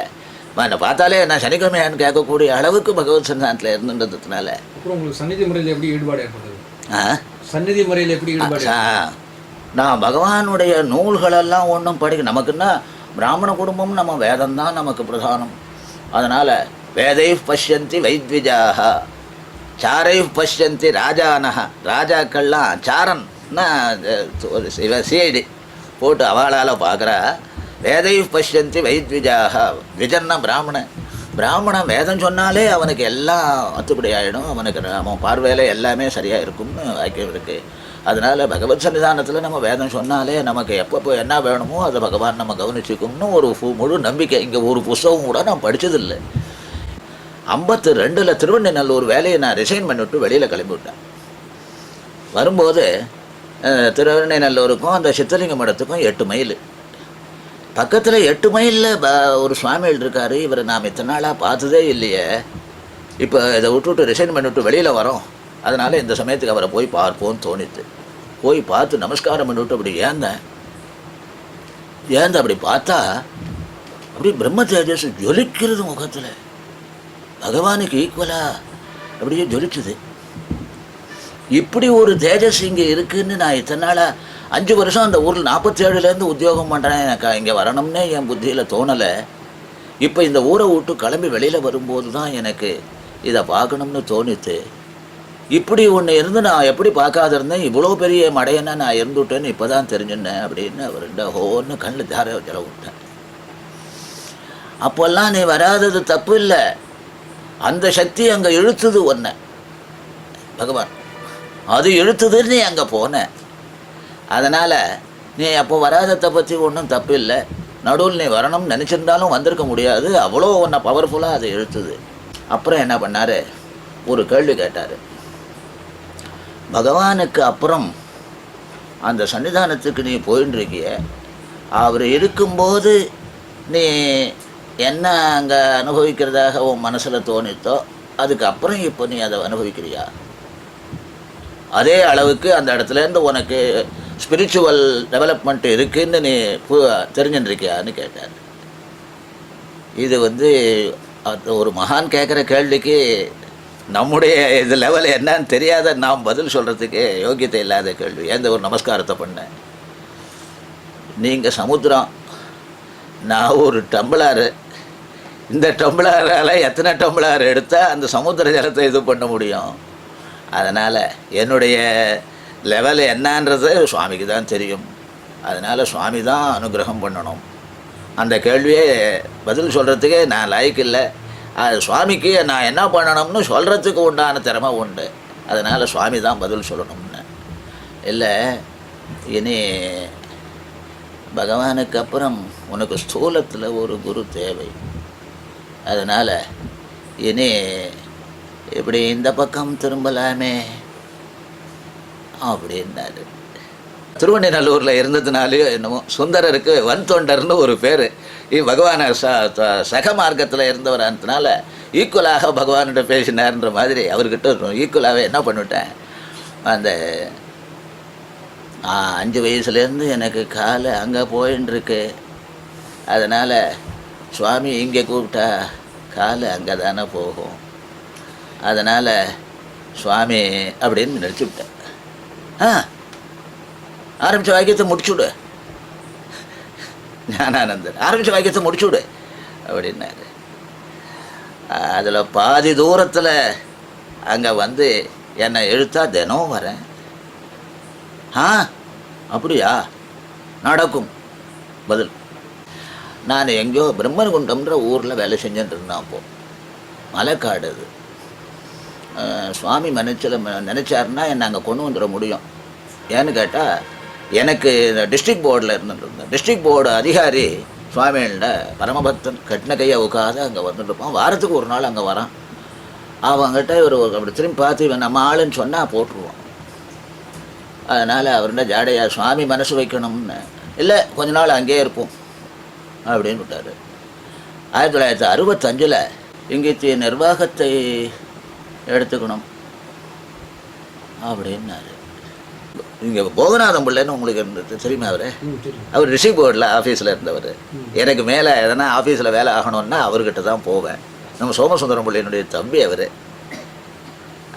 என்னை பார்த்தாலே நான் சனிக்கிழமையான்னு கேட்கக்கூடிய அளவுக்கு பகவத் சன்னிதானத்தில் இருந்துன்றதுனால அப்புறம் உங்களுக்கு சந்நிதி முறையில் எப்படி ஈடுபாடு ஏற்பட்டது? சந்நிதி முறையில் எப்படி ஈடுபாடு? நான் பகவானுடைய நூல்களெல்லாம் ஒன்றும் படிக்க நமக்குன்னா பிராமண குடும்பம் நம்ம வேதம் தான் நமக்கு பிரதானம். அதனால் வேதை பஷ்யந்தி வைத்விஜாக சாரை பஷ்யந்தி ராஜானஹா ராஜாக்கள்லாம் சாரன்னா சிஐடி போட்டு அவளால் பார்க்குறா. வேதை பஷ்யந்தி வைத்விஜாக விஜன்னா பிராமணன் வேதம் சொன்னாலே அவனுக்கு எல்லாம் அத்துப்படி ஆகிடும். அவனுக்கு அவன் பார்வையில் எல்லாமே சரியாக இருக்கும்னு வாக்கியம் இருக்குது. அதனால் பகவத் சன்னிதானத்தில் நம்ம வேதம் சொன்னாலே நமக்கு எப்பப்போ என்ன வேணுமோ அதை பகவான் நம்ம கவனிச்சுக்கும்னு ஒரு முழு நம்பிக்கை. இங்கே ஒரு புஸ்தகம் கூட நான் படித்ததில்லை. 52 திருவண்ணநல்லூர் வேலையை நான் ரிசைன் பண்ணிவிட்டு வெளியில் கிளம்பிவிட்டேன். வரும்போது திருவண்ணநல்லூருக்கும் அந்த சித்தலிங்க மடத்துக்கும் 8 மைல் பக்கத்தில். 8 மைலில் ஒரு சுவாமிகள் இருக்கார். இவரை நாம் இத்தனை நாளாக பார்த்ததே இல்லையே. இப்போ இதை விட்டுவிட்டு ரிசைன் பண்ணிவிட்டு வெளியில் வரோம். அதனால் இந்த சமயத்துக்கு அவரை போய் பார்ப்போன்னு தோணித்து போய் பார்த்து நமஸ்காரம் பண்ணிவிட்டு அப்படி ஏந்தேன். அப்படி பார்த்தா அப்படி பிரம்ம தேஜஸ் ஜொலிக்கிறது முகத்தில். பகவானுக்கு ஈக்குவலாக அப்படியே ஜொலிச்சுது. இப்படி ஒரு தேஜஸ் இங்கே இருக்குதுன்னு நான் இத்தனை நாளாக 5 வருஷம் அந்த ஊரில் 47லேருந்து உத்தியோகம் பண்ணுறேன். எனக்கு இங்கே வரணும்னே என் புத்தியில் தோணலை. இப்போ இந்த ஊரை விட்டு கிளம்பி வெளியில் வரும்போது தான் எனக்கு இதை பார்க்கணும்னு தோணித்து. இப்படி ஒன்று இருந்து நான் எப்படி பார்க்காத இருந்தேன், இவ்வளோ பெரிய மடையனை நான் இருந்துவிட்டேன்னு இப்போ தான் தெரிஞ்சுன்னேன் அப்படின்னு அவர்கிட்ட ஹோன்னு கண்ணில் தார ஜல விட்டேன். அப்போல்லாம் நீ வராதது தப்பு இல்லை, அந்த சக்தி அங்கே இழுத்துது ஒன்றை பகவான், அது இழுத்துதுன்னு நீ அங்கே போனேன். அதனால் நீ அப்போ வராததை பற்றி ஒன்றும் தப்பு இல்லை. நடுவில் நீ வரணும்னு நினச்சிருந்தாலும் வந்திருக்க முடியாது, அவ்வளோ ஒன்றை பவர்ஃபுல்லாக அது இழுத்துது. அப்புறம் என்ன பண்ணார், ஒரு கேள்வி கேட்டார். பகவானுக்கு அப்புறம் அந்த சன்னிதானத்துக்கு நீ போயின்னு இருக்கிய, அவர் இருக்கும்போது நீ என்ன அங்கே அனுபவிக்கிறதாக உன் மனசில் தோணித்தோ அதுக்கப்புறம் இப்போ நீ அதை அனுபவிக்கிறியா? அதே அளவுக்கு அந்த இடத்துலேருந்து உனக்கு ஸ்பிரிச்சுவல் டெவலப்மெண்ட் இருக்குதுன்னு நீ தெரிஞ்சுட்டுருக்கியான்னு கேட்டார். இது ஒரு மகான் கேட்குற கேள்விக்கு நம்முடைய இது லெவல் என்னன்னு தெரியாத நாம் பதில் சொல்கிறதுக்கு யோக்கியத்தை இல்லாத கேள்வி. எந்த ஒரு நமஸ்காரத்தை பண்ணேன். நீங்கள் சமுத்திரம், நான் ஒரு டம்ளரு. இந்த டம்ளரால் எத்தனை டம்ளர் எடுத்தால் அந்த சமுத்திர ஜலத்தை இது பண்ண முடியும்? அதனால் என்னுடைய லெவல் என்னன்றது சுவாமிக்கு தான் தெரியும். அதனால் சுவாமி தான் அனுகிரகம் பண்ணணும். அந்த கேள்வியே பதில் சொல்கிறதுக்கே நான் லாய்க்கு இல்லை. அது சுவாமிக்கு நான் என்ன பண்ணணும்னு சொல்கிறதுக்கு உண்டான திறமை உண்டு. அதனால் சுவாமி தான் பதில் சொல்லணும்னு இல்லை. இனி பகவானுக்கு அப்புறம் உனக்கு ஸ்தூலத்தில் ஒரு குரு தேவை. அதனால் இனி இப்படி இந்த பக்கம் திரும்பலாமே அப்படின்னாரு. திருவண்ணநல்லூரில் இருந்ததுனாலேயோ என்னமோ சுந்தரருக்கு வன் தொண்டர்னு ஒரு பேர். பகவானை சக மார்க்கத்தில் இருந்தவரானதுனால ஈக்குவலாக பகவான்கிட்ட பேசினார்ன்ற மாதிரி அவர்கிட்ட ஈக்குவலாகவே என்ன பண்ணிவிட்டேன். அந்த 5 வயசுலேருந்து எனக்கு காலை அங்கே போயின்ட்டுருக்கு. அதனால் சுவாமி இங்கே கூப்பிட்டா காலை அங்கே தானே போகும். அதனால் சுவாமி அப்படின்னு நினச்சிவிட்டேன். ஆரம்பித்த வாக்கியத்தை முடிச்சுவிடு, ஞானானந்தர் ஆரம்பித்த வாக்கியத்தை முடிச்சுவிடு அப்படின்னாரு. அதில் பாதி தூரத்தில் அங்கே என்னை எழுத்தா தினம் வரேன். அப்படியா, நடக்கும் பதில். நான் எங்கேயோ பிரம்மகுண்டம்ன்ற ஊரில் வேலை செஞ்சுட்டு இருந்தேன். அப்போது மலைக்காடு. அது சுவாமி நினச்சாருன்னா என்னை அங்கே கொண்டு வந்துட முடியும். ஏன்னு கேட்டால் எனக்கு டிஸ்ட்ரிக்ட் போர்டில் இருந்துட்டுருந்தேன். டிஸ்ட்ரிக்ட் போர்டு அதிகாரி சுவாமிகிட்ட பரமபக்தன் கட்டின கையை உட்காத அங்கே வந்துட்டுருப்பான். வாரத்துக்கு ஒரு நாள் அங்கே வரான். அவங்ககிட்ட அப்படி திரும்பி பார்த்து இவன் நம்ம ஆளுன்னு சொன்னால் போட்டுருவான். அதனால் அவர்கிட்ட ஜாடையா சுவாமி மனசு வைக்கணும்னு இல்லை கொஞ்ச நாள் அங்கேயே இருப்போம் அப்படின்னு விட்டார். 1965 இங்கே நிர்வாகத்தை எடுத்துக்கணும் அப்படின்னாரு. இங்கே போகநாதம் பிள்ளைன்னு உங்களுக்கு இருந்தது தெரியுமா? அவர் ரிஷி போர்டில் ஆஃபீஸில் இருந்தவர். எனக்கு மேலே எதனா ஆஃபீஸில் வேலை ஆகணும்னா அவர்கிட்ட தான் போவேன். நம்ம சோமசுந்தரம் பிள்ளையினுடைய தம்பி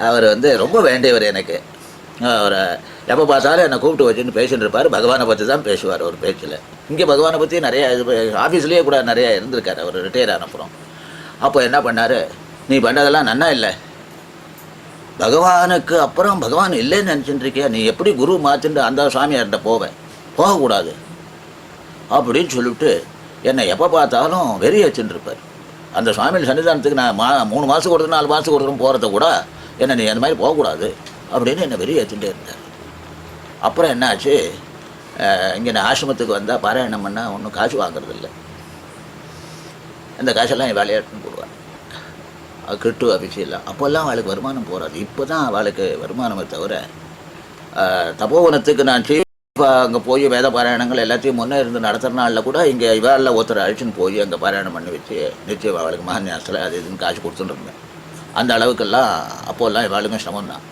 அவர் ரொம்ப வேண்டியவர் எனக்கு. அவரை எப்போ பார்த்தாலும் என்னை கூப்பிட்டு வச்சுன்னு பேசிட்டு இருப்பார். பகவானை பற்றி தான் பேசுவார் ஒரு பேச்சில். இங்கே பகவானை பற்றி நிறையா ஆஃபீஸ்லேயே கூட நிறையா இருந்திருக்காரு அவர் ரிட்டையர் ஆனப்புறம். அப்போ என்ன பண்ணார், நீ பண்ணதெல்லாம் நன்னா இல்லை, பகவானுக்கு அப்புறம் பகவான் இல்லைன்னு நினச்சிட்டு இருக்கியா, நீ எப்படி குரு மாற்றிட்டு அந்த சுவாமியார்கிட்ட போகக்கூடாது அப்படின்னு சொல்லிவிட்டு என்னை எப்போ பார்த்தாலும் வெறி வச்சுட்டு இருப்பார். அந்த சுவாமியில் சன்னிதானத்துக்கு நான் 3 மாதத்துக்கு ஒரு 4 மாதத்துக்கு ஒரு போகிறத கூட என்னை நீ அந்த மாதிரி போகக்கூடாது அப்படின்னு என்னை வெறி வச்சுட்டே இருந்தார். அப்புறம் என்னாச்சு, இங்கே நான் ஆசிரமத்துக்கு வந்தால் பாராயணம் பண்ணால் ஒன்றும் காசு வாங்குறதில்ல. இந்த காசெல்லாம் என் வேலையாட்டுன்னு போடுவார். அது கிட்டு அபிஷேகம் அப்போல்லாம் அவளுக்கு வருமானம் போகாது. இப்போ தான் அவளுக்கு வருமானமே தவிர தபோவனத்துக்கு நான் அங்கே போய் வேத பாராயணங்கள் எல்லாத்தையும் முன்னே இருந்து நடத்துகிற நாளில் கூட இங்கே இவாளில் ஒருத்தர் அழிச்சுன்னு போய் அங்கே பாராயணம் பண்ணி வச்சு நிச்சயம் அவளுக்கு மகான்யாசத்தில் அது இதுன்னு காசு கொடுத்துட்டு இருந்தேன். அந்த அளவுக்கெல்லாம் அப்போல்லாம் இவாளுமே சிரமம் தான்.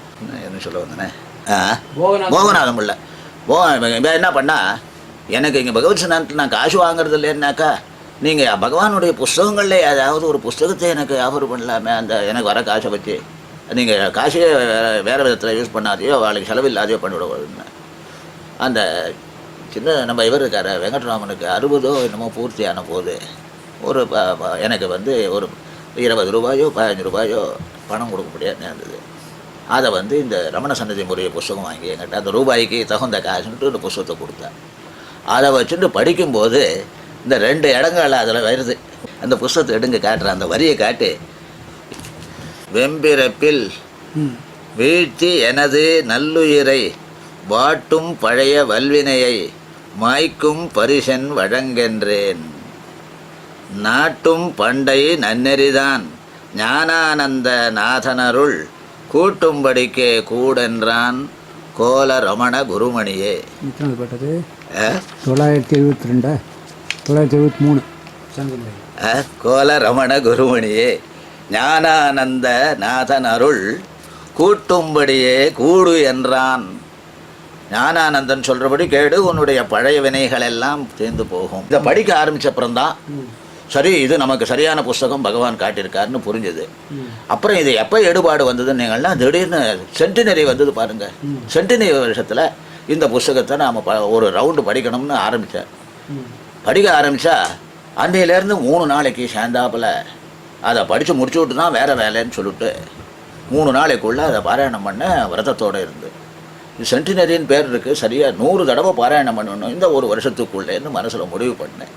என்ன சொல்ல வந்தேனே, போகநாதம் இல்லை. என்ன பண்ணால் எனக்கு இங்கே பகவத் சித்தாந்தத்தில் நான் காசு வாங்குறது இல்லைன்னாக்கா, நீங்கள் பகவானுடைய புஸ்தகங்களில் ஏதாவது ஒரு புஸ்தகத்தை எனக்கு ஆஃபர் பண்ணலாமே, அந்த எனக்கு வர காசை வச்சு நீங்கள் காசையே வேறு விதத்தில் யூஸ் பண்ணாதையோ அவளுக்கு செலவில்லாதையோ பண்ணிவிடுவோம்னு. அந்த சின்ன நம்ம இவர் இருக்கார் வெங்கட்ராமனுக்கு 60 என்னமோ பூர்த்தியான போது ஒரு எனக்கு ஒரு 20 ரூபாயோ 15 ரூபாயோ பணம் கொடுக்க முடியாது இருந்தது. அதை இந்த ரமண சன்னதி முறைய புஸ்தகம் வாங்கி என்கிட்ட அந்த ரூபாய்க்கு தகுந்த காசுன்ட்டு இந்த புஸ்தகத்தை கொடுத்தேன். அதை வச்சுட்டு படிக்கும்போது இந்த 2 இடங்கள் அதில் வருது. அந்த புஸ்தகத்தை எடுங்க காட்டுறேன், அந்த வரியை காட்டு. வெம்பிறப்பில் வீழ்த்தி எனது நல்லுயிரை வாட்டும் பழைய வல்வினையை மாய்க்கும் பரிசன் வழங்கென்றேன். நாட்டும் பண்டை நன்னெறிதான் ஞானானந்த நாதனருள் கூட்டும்படிக்கே கூடென்றான் கோல ரமண குருமணியே. 972 973 கோல ரமண குருமணியே ஞானானந்த நாதனருள் கூட்டும்படியே கூடு என்றான். ஞானானந்தன் சொல்கிறபடி கேடு, உன்னுடைய பழைய வினைகள் எல்லாம் தீர்ந்து போகும். இதை படிக்க ஆரம்பித்தப்புறம்தான் சரி இது நமக்கு சரியான புஸ்தகம் பகவான் காட்டியிருக்காருன்னு புரிஞ்சுது. அப்புறம் இது எப்போ ஈடுபாடு வந்ததுன்னு நீங்கள்லாம் திடீர்னு சென்டினரி வந்தது பாருங்கள். சென்டினரி வருஷத்தில் இந்த புஸ்தகத்தை நாம் ஒரு ரவுண்டு படிக்கணும்னு ஆரம்பித்தேன். படிக்க ஆரம்பித்தா அன்றையிலேருந்து 3 நாளைக்கு சேர்ந்தாப்பில் அதை படித்து முடிச்சு விட்டு தான் வேறு வேலைன்னு சொல்லிட்டு 3 நாளைக்குள்ளே அதை பாராயணம் பண்ண விரதத்தோடு இருந்து சென்டினரின்னு பேர் இருக்குது. சரியாக 100 தடவை பாராயணம் பண்ணணும் இந்த ஒரு வருஷத்துக்குள்ளேன்னு மனசில் முடிவு பண்ணேன்.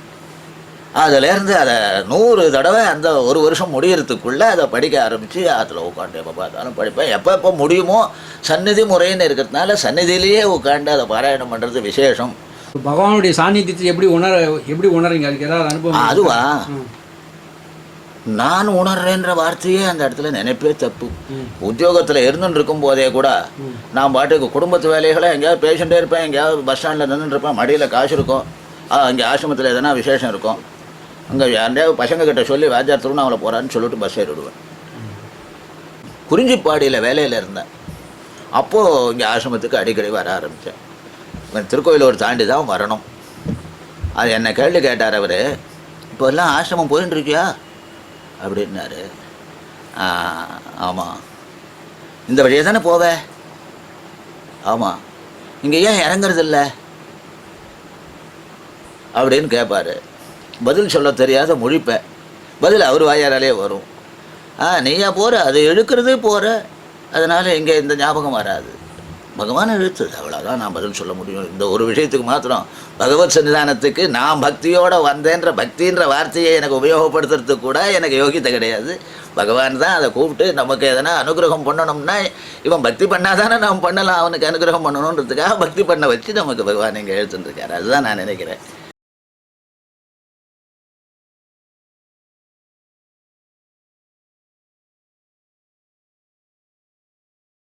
அதிலேருந்து அதை 100 தடவை அந்த ஒரு வருஷம் முடியறதுக்குள்ளே அதை படிக்க ஆரம்பித்து அதில் உட்காந்து எப்போ பார்த்தாலும் படிப்பேன். எப்போ முடியுமோ சந்நிதி முறைன்னு இருக்கிறதுனால சந்நிதியிலேயே உட்காந்து அதை பாராயணம் பண்ணுறது விசேஷம். பகவானுடைய சாநித்தியத்தை எப்படி உணர்றீங்க? அதுக்கு ஏதாவது அனுபவம்? அதுவா, நான் உணர்றேன்ற வார்த்தையே அந்த இடத்துல நினைப்பே தப்பு. உத்தியோகத்தில் இருந்துன்னு இருக்கும் போதே கூட நான் பாட்டுக்கு குடும்பத்து வேலைகளை எங்கேயாவது பேசிகிட்டே இருப்பேன். எங்கேயாவது பஸ் ஸ்டாண்டில் நின்றுட்டு இருப்பேன். மடியில் காசு இருக்கும். அங்கே ஆசிரமத்தில் எதனா விசேஷம் இருக்கும். அங்கே யாரையாவது பசங்கக்கிட்ட சொல்லி வாத்தியார் திருவண்ணாமலை போகிறான்னு சொல்லிட்டு பஸ் ஏறிடுவேன். குறிஞ்சிப்பாடியில் வேலையில் இருந்தேன். அப்போது இங்கே ஆசிரமத்துக்கு அடிக்கடி வர ஆரம்பித்தேன். திருக்கோயிலூர் தாண்டி தான் வரணும். அது என்னை கேள்வி கேட்டார் அவர், இப்போ எல்லாம் ஆசிரமம் போயின்னு இருக்கியா அப்படின்னாரு. ஆமாம். இந்த வழியாக தானே போவே? ஆமாம். இங்கே ஏன் இறங்குறதில்ல அப்படின்னு கேட்பார். பதில் சொல்ல தெரியாத முழிப்பேன். பதில் அவர் வாயாராலே வரும். நீயா போகிற, அது இழுக்கிறது போகிற, அதனால் இங்கே இந்த ஞாபகம் வராது. பகவான் இழுத்துது, அவ்வளோதான் நான் பதில் சொல்ல முடியும். இந்த ஒரு விஷயத்துக்கு மாத்திரம் பகவத் சன்னிதானத்துக்கு நான் பக்தியோடு வந்தேன்ற பக்தின்ற வார்த்தையை எனக்கு உபயோகப்படுத்துறதுக்கு கூட எனக்கு யோகியத்தை கிடையாது. பகவான் தான் அதை கூப்பிட்டு நமக்கு எதனா அனுகிரகம் பண்ணணும்னா இவன் பக்தி பண்ணாதானே நாம் பண்ணலாம். அவனுக்கு அனுகிரகம் பண்ணணுன்றதுக்காக பக்தி பண்ண வச்சு நமக்கு பகவான் இங்கே எழுத்துருக்காரு. அதுதான் நான் நினைக்கிறேன்.